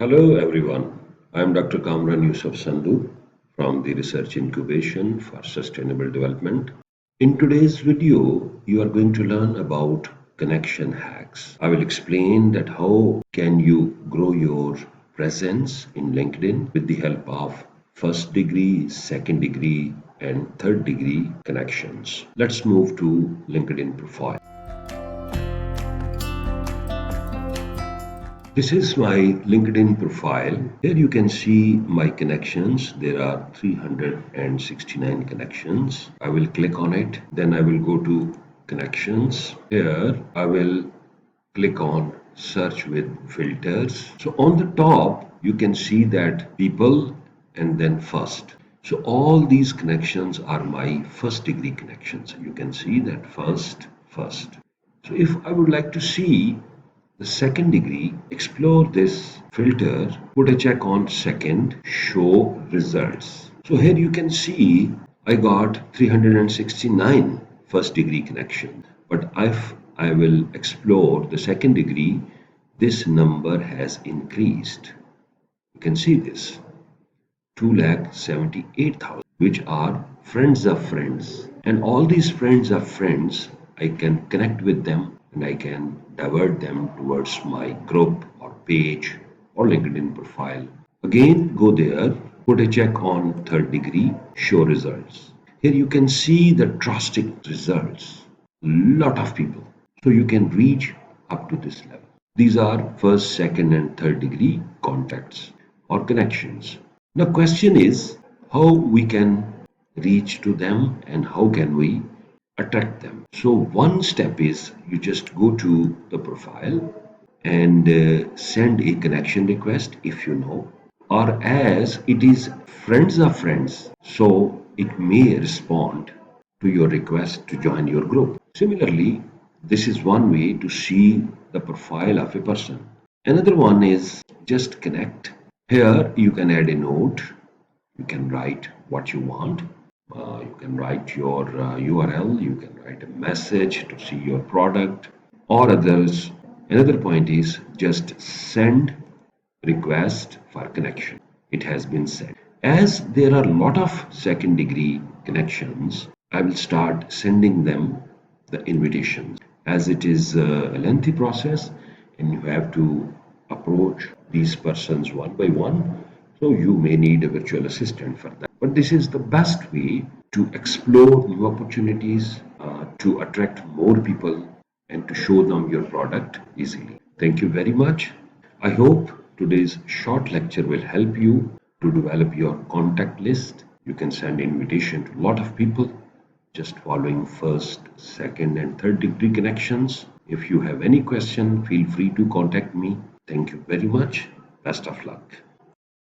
Hello everyone, I am Dr. Kamran Yusuf Sandhu from the Research Incubation for Sustainable Development. In today's video, you are going to learn about connection hacks. I will explain that how can you grow your presence in LinkedIn with the help of first degree, second degree and third degree connections. Let's move to LinkedIn profile. This is my LinkedIn profile. Here you can see my connections. There are 369 connections. I will click on it. Then I will go to connections. Here I will click on search with filters. So on the top, you can see that people and then first. So all these connections are my first degree connections. You can see that first. So if I would like to see the second degree, explore this filter, put a check on second, show results. So here you can see I got 369 first degree connection. But if I will explore the second degree, this number has increased. You can see this 2,78,000, which are friends of friends. And all these friends of friends, I can connect with them and I can divert them towards my group or page or LinkedIn profile. Again, go there, put a check on third degree, show results. Here you can see the drastic results. Lot of people. So you can reach up to this level. These are first, second, and third degree contacts or connections. The question is how we can reach to them and how can we attract them. So one step is you just go to the profile and send a connection request if you know, or as it is friends of friends, so it may respond to your request to join your group. Similarly, this is one way to see the profile of a person. Another one is just connect. Here you can add a note, you can write what you want. You can write your URL, you can write a message to see your product or others. Another point is just send request for connection. It has been sent. As there are a lot of second degree connections, I will start sending them the invitations. As it is a lengthy process and you have to approach these persons one by one, so you may need a virtual assistant for that. But this is the best way to explore new opportunities, to attract more people, and to show them your product easily. Thank you very much. I hope today's short lecture will help you to develop your contact list. You can send invitation to a lot of people just following first, second, and third degree connections. If you have any question, feel free to contact me. Thank you very much. Best of luck.